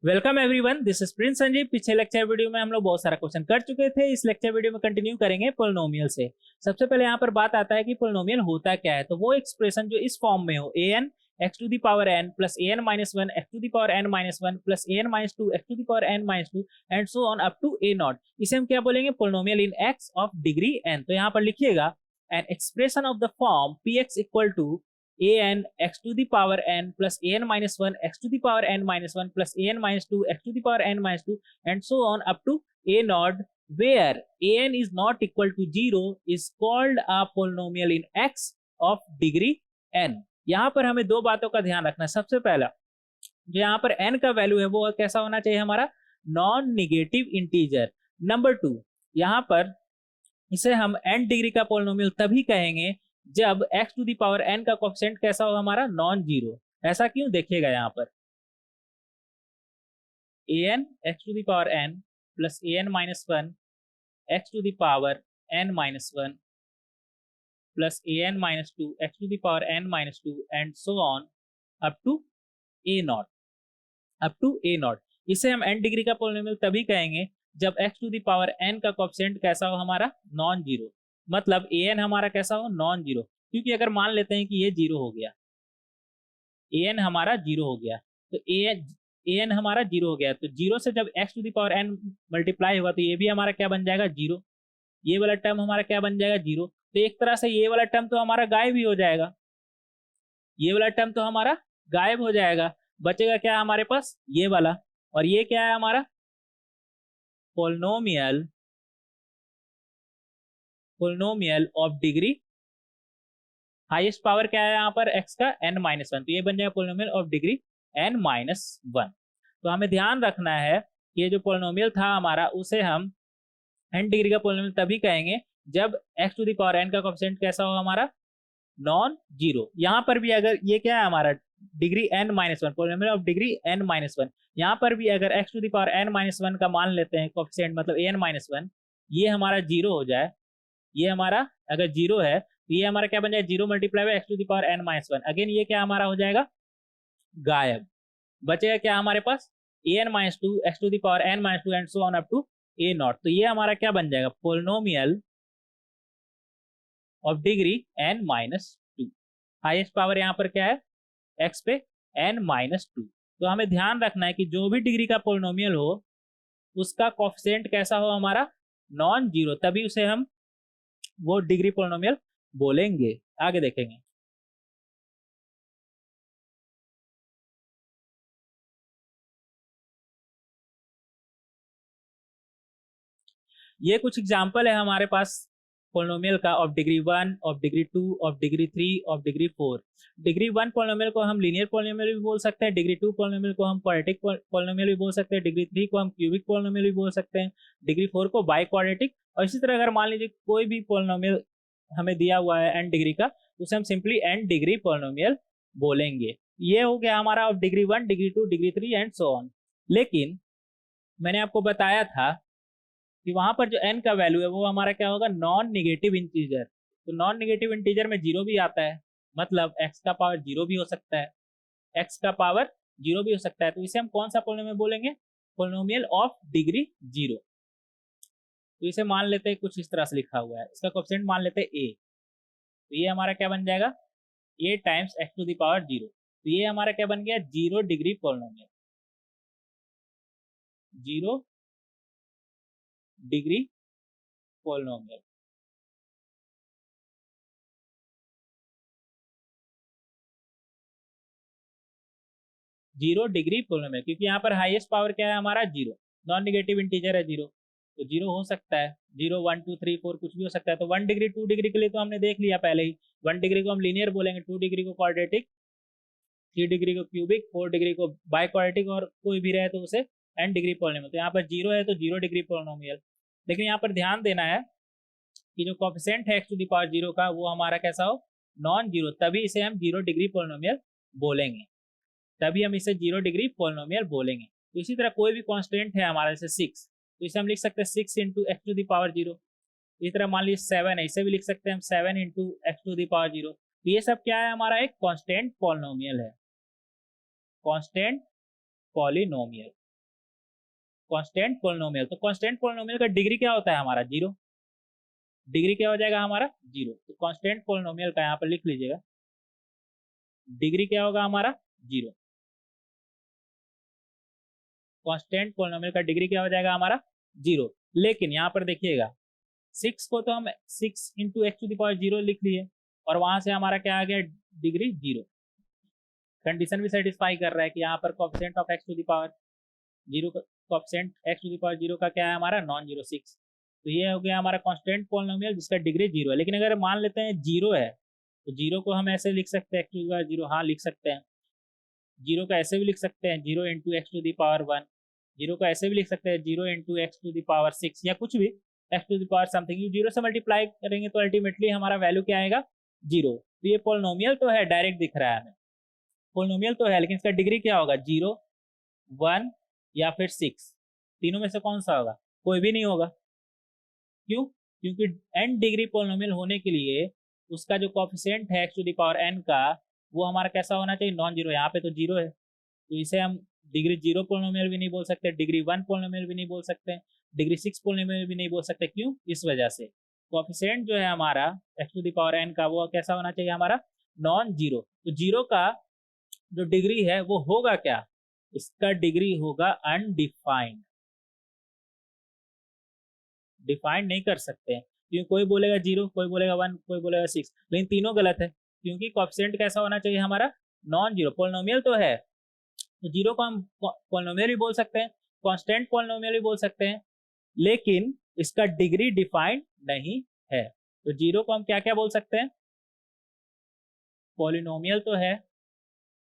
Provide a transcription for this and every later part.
Welcome everyone, this is Prince Sanjeev. पिछले lecture video में हम लोग बहुत सारा क्वेश्चन कर चुके थे। इस लेक्चर वीडियो में कंटिन्यू करेंगे पोलिनोमियल से। सबसे पहले यहाँ पर बात आता है कि पोलिनोमियल होता क्या है। तो वो एक्सप्रेशन जो इस फॉर्म में हो, a n x to the power n plus a n minus one x to the power n minus one plus a n minus two x to the power n minus two and so on up to a naught, इसे हम क्या बोलेंगे? Polynomial in x of degree n. तो यहाँ पर लिखिएगा an expression of the form p x equal to an x to the power n plus an minus 1 x to the power n minus 1 plus an minus 2 x to the power n minus 2 and so on up to a naught, where an is not equal to 0 is called a polynomial in x of degree n। यहाँ पर हमें दो बातों का ध्यान रखना है। सबसे पहला, जो यहाँ पर n का वैल्यू है वो कैसा होना चाहिए? हमारा non negative integer. Number two, यहाँ पर इसे हम n डिग्री का पोलिनोमियल तभी कहेंगे जब x to the power n का कोएफिशिएंट कैसा हो? हमारा नॉन जीरो। ऐसा क्यों? देखिएगा यहाँ पर an x to the power n plus an minus one x to the power n minus one plus an minus two x to the power n minus two and so on up to a naught, up to a naught. इसे हम n degree का polynomial तभी कहेंगे जब x to the power n का coefficient कैसा हो? हमारा नॉन जीरो। मतलब an हमारा कैसा हो? Non zero. क्योंकि अगर मान लेते हैं कि ये जीरो हो गया, an हमारा जीरो हो गया, तो an हमारा जीरो हो गया, तो जीरो से जब x to the power n multiply होगा तो ये भी हमारा क्या बन जाएगा? जीरो। ये वाला टर्म हमारा क्या बन जाएगा? जीरो। तो एक तरह से ये वाला टर्म तो हमारा गायब ही हो जाएगा, ये वाला टर्म तो हमारा गायब हो जाएगा। बचेगा क्या हमारे पास? ये वाला। और ये क्या है हमारा? Polynomial of degree highest power क्या है यहाँ पर? x का n माइनस वन। तो ये बन जाएगा polynomial of degree n minus one. तो हमें ध्यान रखना है कि ये जो पोलिनोमियल था हमारा, उसे हम n डिग्री का पोलिनोमियल तभी कहेंगे जब x to the power n का कोएफिशिएंट कैसा हो? हमारा नॉन जीरो। यहाँ पर भी अगर ये क्या है हमारा? Degree n minus one, polynomial of degree n minus one. यहाँ पर भी अगर x to the power n minus one का मान लेते हैं कोएफिशिएंट, मतलब an माइनस वन, ये हमारा जीरो हो जाए, ये हमारा अगर जीरो है तो ये हमारा क्या बन जाएगा? Zero multiply by x to the power n minus one. Again ये क्या हमारा हो जाएगा? गायब। बचेगा क्या हमारे पास? an minus two x to the power n minus two and so on up to a naught. तो ये हमारा क्या बन जाएगा? Polynomial of degree n minus two. Highest power यहाँ पर क्या है? x पे n माइनस टू। तो हमें ध्यान रखना है कि जो भी डिग्री का पोलिनोमियल हो उसका कोएफिशिएंट कैसा हो? हमारा नॉन जीरो, तभी उसे हम वो डिग्री पोलिनोमियल बोलेंगे। आगे देखेंगे। ये कुछ एग्जांपल है हमारे पास पोलिनोमियल का, of degree one, of degree two, of degree three, of degree four. Degree one polynomial को हम लीनियर पोलिनोमियल भी बोल सकते हैं, डिग्री टू पोलिनोमियल को हम क्वाड्रेटिक पोलिनोमियल भी बोल सकते हैं, डिग्री थ्री को हम क्यूबिक पोलिनोमियल भी बोल सकते हैं, डिग्री फोर को बाई क्वाड्रेटिक। और इसी तरह अगर मान लीजिए कोई भी पोलिनोमियल हमें दिया हुआ है n डिग्री का, तो उसे हम सिंपली n डिग्री पोलिनोमियल बोलेंगे। ये हो गया हमारा of degree one, degree two, degree three and so on. लेकिन मैंने आपको बताया था कि वहां पर जो n का वैल्यू है वो हमारा क्या होगा? Non negative integer. तो नॉन निगेटिव इंटीजर में जीरो भी आता है, मतलब x का पावर जीरो भी हो सकता है, x का पावर जीरो भी हो सकता है। तो इसे हम कौन सा पोलिनोमियल बोलेंगे? Polynomial of degree zero. तो इसे मान लेते हैं कुछ इस तरह से लिखा हुआ है, इसका कोएफिशिएंट मान लेते हैं a। तो ये हमारा क्या बन जाएगा? a times x to the power zero. तो ये हमारा क्या बन गया? Zero degree polynomial, zero degree polynomial. Zero degree polynomial, क्योंकि यहाँ पर हाईएस्ट पावर क्या है हमारा? जीरो। नॉन निगेटिव इंटीजर है जीरो, तो जीरो हो सकता है। Zero, one, two, three, four कुछ भी हो सकता है। तो वन डिग्री, टू डिग्री के लिए तो हमने देख लिया पहले ही। वन डिग्री को हम लीनियर बोलेंगे, टू डिग्री को क्वाड्रेटिक, थ्री डिग्री को क्यूबिक, फोर डिग्री को बाई क्वाड्रेटिक, और कोई भी रहे तो उसे एन डिग्री पोलिनोमियल। तो यहाँ पर जीरो है तो जीरो डिग्री पोलिनोमियल। लेकिन यहाँ पर ध्यान देना है कि जो कोएफिशिएंट है x to the power zero का, वो हमारा कैसा हो? नॉन जीरो, तभी इसे हम जीरो डिग्री पोलिनोमियल बोलेंगे, तभी हम इसे जीरो डिग्री पोलिनोमियल बोलेंगे। तो इसी तरह कोई भी कांस्टेंट है हमारा, जैसे सिक्स, तो इसे हम लिख सकते हैं six into x to the power zero. इसी तरह मान लीजिए सेवन है, इसे भी लिख सकते हैं हम seven into x to the power zero. तो ये सब क्या है? हमारा एक कांस्टेंट पॉलिनोमियल है, कांस्टेंट पॉलिनोमियल। Constant polynomial. तो कांस्टेंट पोलिनोमियल का डिग्री क्या होता है हमारा? जीरो। डिग्री क्या हो जाएगा हमारा? जीरो। तो कांस्टेंट पोलिनोमियल का यहाँ पर लिख लीजिएगा, डिग्री क्या होगा हमारा? जीरो। कांस्टेंट पोलिनोमियल का डिग्री क्या हो जाएगा हमारा? जीरो। लेकिन यहाँ पर देखिएगा, 6 को तो हम 6 into x to the power zero लिख लिए, और वहां से हमारा क्या आ गया? Degree zero. कंडीशन भी सेटिस्फाई कर रहा है कि यहाँ पर coefficient of x to the power zero, coefficient x to the power zero का क्या है हमारा? Non zero 6। तो ये हो गया हमारा कांस्टेंट पोलिनोमियल जिसका डिग्री जीरो है। लेकिन अगर मान लेते हैं जीरो है, तो जीरो को हम ऐसे लिख सकते हैं, x to the power zero, हाँ लिख सकते हैं। जीरो का ऐसे भी लिख सकते हैं, zero into x to the power one. Zero का ऐसे भी लिख सकते हैं, zero into x to the power six, या कुछ भी x to the power something. Zero से मल्टीप्लाई करेंगे तो अल्टीमेटली हमारा वैल्यू क्या आएगा? जीरो। तो ये पोलिनोमियल तो है, डायरेक्ट दिख रहा है हमें, पोलिनोमियल तो है, लेकिन इसका डिग्री क्या होगा? जीरो, वन या फिर सिक्स। तीनों में से कौन सा होगा? कोई भी नहीं होगा। क्यों? क्योंकि n डिग्री पोलिनोमियल होने के लिए उसका जो कोएफिशिएंट है x to the power n का, वो हमारा कैसा होना चाहिए? Non zero. यहाँ पे तो जीरो है, तो इसे हम डिग्री जीरो पोलिनोमियल भी नहीं बोल सकते, डिग्री वन पोलिनोमियल भी नहीं बोल सकते, डिग्री सिक्स पोलिनोमियल भी नहीं बोल सकते। क्यों? इस वजह से कोएफिशिएंट जो है हमारा x to the power n का, वो कैसा होना चाहिए हमारा? Non zero. तो जीरो का जो डिग्री है वो होगा क्या? इसका डिग्री होगा अनडिफाइंड। डिफाइंड नहीं कर सकते हैं, क्योंकि कोई बोलेगा जीरो, कोई बोलेगा वन, कोई बोलेगा सिक्स, लेकिन तीनों गलत है, क्योंकि कोएफिशिएंट कैसा होना चाहिए हमारा? Non zero. पोलिनोमियल तो है, तो जीरो को हम पोलिनोमियल भी बोल सकते हैं, कांस्टेंट पोलिनोमियल भी बोल सकते हैं, लेकिन इसका डिग्री डिफाइंड नहीं है। तो जीरो को हम क्या क्या बोल सकते हैं? पॉलिनोमियल तो है,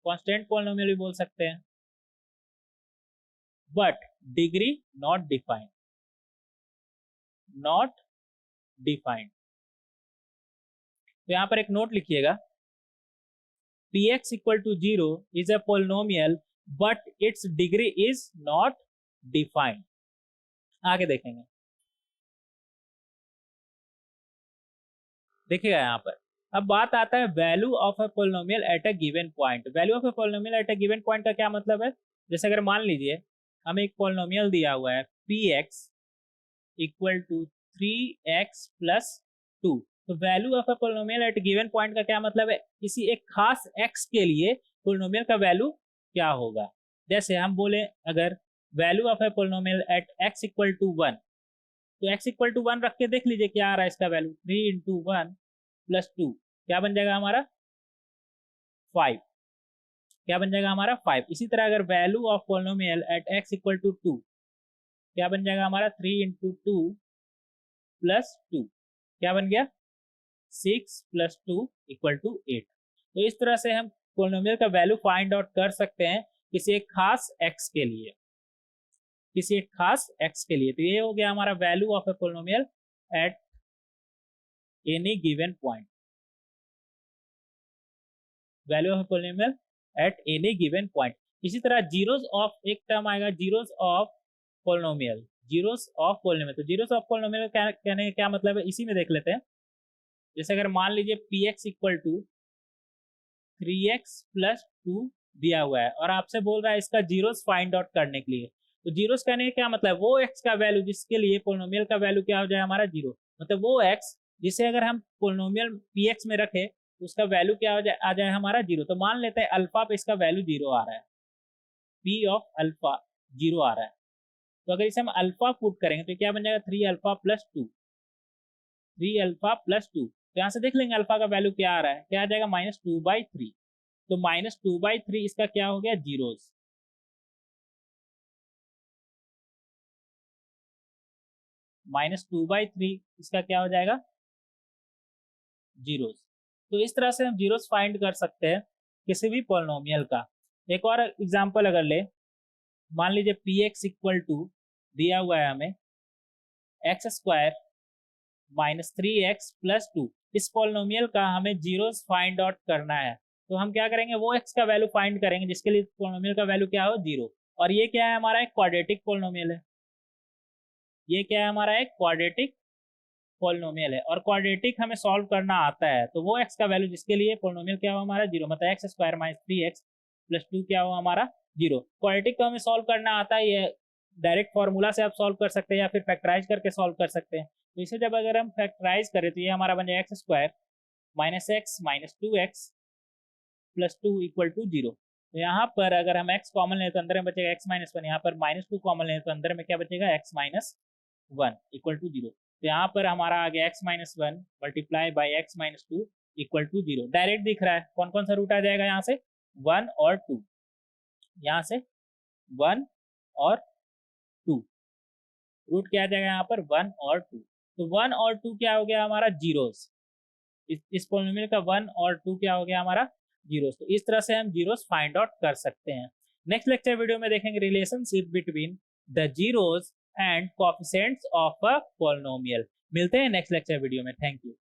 कांस्टेंट पोलिनोमियल भी बोल सकते हैं, but degree not defined, not defined. तो यहां पर एक नोट लिखिएगा, px equal to 0 is a polynomial but its degree is not defined। आगे देखेंगे, देखिएगा यहाँ पर अब बात आता है value of a polynomial at a given point. Value of a polynomial at a given point का क्या मतलब है? जैसे अगर मान लीजिए हमें एक पोलिनोमियल दिया हुआ है px equal to 3x plus 2। तो value of a polynomial at given point का क्या मतलब है? किसी एक खास x के लिए पोलिनोमियल का वैल्यू क्या होगा। जैसे हम बोले अगर value of a polynomial at x equal to 1, तो x इक्वल टू 1 रख के देख लीजिए क्या आ रहा है इसका value. 3 into one plus two क्या बन जाएगा हमारा? 5। क्या बन जाएगा हमारा? 5। इसी तरह अगर value of polynomial at x equal to 2, क्या बन जाएगा हमारा? 3 इंटू टू प्लस टू, क्या बन गया? 6 प्लस टू इक्वल टू 8। तो इस तरह से हम पोलिनोमियल का वैल्यू फाइंड आउट कर सकते हैं किसी एक खास x के लिए, किसी एक खास x के लिए। तो ये हो गया हमारा value of A polynomial at any given point, value of A polynomial at any given point. इसी तरह जीरोस ऑफ, एक टर्म आएगा zeros of polynomial, zeros of polynomial. तो जीरोस ऑफ पोलिनोमियल कहने का क्या मतलब है, इसी में देख लेते हैं। जैसे अगर मान लीजिए px equal to 3x plus two दिया हुआ है और आपसे बोल रहा है इसका जीरोस फाइंड आउट करने के लिए। तो जीरोस कहने का क्या मतलब? वो x का वैल्यू जिसके लिए पोलिनोमियल का वैल्यू क्या हो जाए हमारा? जीरो। मतलब वो x जिसे अगर हम पोलिनोमियल px में रखें तो उसका वैल्यू क्या हो जाए? आ जाए हमारा जीरो। तो मान लेते हैं अल्फा पे इसका वैल्यू जीरो आ रहा है, p ऑफ अल्फा जीरो आ रहा है। तो अगर इसे हम अल्फा पुट करेंगे तो क्या बन जाएगा? 3 alpha plus two, 3 alpha plus two. तो यहाँ से देख लेंगे अल्फा का वैल्यू क्या आ रहा है, क्या आ जाएगा? -2/3। तो -2/3 इसका क्या हो गया? जीरोस। -2/3 इसका क्या हो जाएगा? जीरोस। तो इस तरह से हम जीरोस फाइंड कर सकते हैं किसी भी पोलिनोमियल का। एक और एग्जांपल अगर ले, मान लीजिए px इक्वल टू दिया हुआ है हमें x square minus 3x plus to. इस पोलिनोमियल का हमें जीरोस फाइंड आउट करना है। तो हम क्या करेंगे? वो x का वैल्यू फाइंड करेंगे जिसके लिए पोलिनोमियल का वैल्यू क्या हो? जीरो। और ये क्या है हमारा? एक क्वाड्रेटिक पोलिनोमियल है। ये क्या है हमारा? एक क्वाड्रेटिक पोलिनोमियल है, और क्वाड्रेटिक हमें सॉल्व करना आता है। तो वो x का वैल्यू जिसके लिए पोलिनोमियल क्या हो हमारा? जीरो। मतलब x square minus 3x plus to क्या हो हमारा? जीरो। क्वाड्रेटिक को हमें सॉल्व करना आता है, ये डायरेक्ट फार्मूला से आप सॉल्व कर सकते हैं या फिर फैक्टराइज करके सॉल्व कर सकते हैं। तो इसे जब अगर हम फैक्टराइज करें तो ये हमारा बन जाएगा x square minus x minus 2x plus 2 equal to 0। तो यहाँ पर अगर हम x कॉमन लें तो अंदर में बचेगा x माइनस 1, यहाँ पर माइनस 2 कॉमन लें तो अंदर में क्या बचेगा x माइनस 1 इक्वल टू 0। तो यहाँ पर हमारा आ गया x minus 1 multiply by x minus 2 equal to 0। Direct दिख रहा है, कौन कौन सा रूट आ जाएगा यहाँ से 1 और 2, यहाँ से 1 और 2, रूट क्या आ जाएगा यहाँ पर 1 और 2। तो 1 और 2 क्या हो गया हमारा जीरोस, इस पॉलिनोमियल का 1 और 2 क्या हो गया हमारा जीरोस। तो इस तरह से हम जीरोस फाइंड आउट कर सकते हैं। नेक्स्ट लेक्चर वीडियो में देखेंगे relationship between the zeros and coefficients of a polynomial. मिलते हैं नेक्स्ट लेक्चर वीडियो में। Thank you.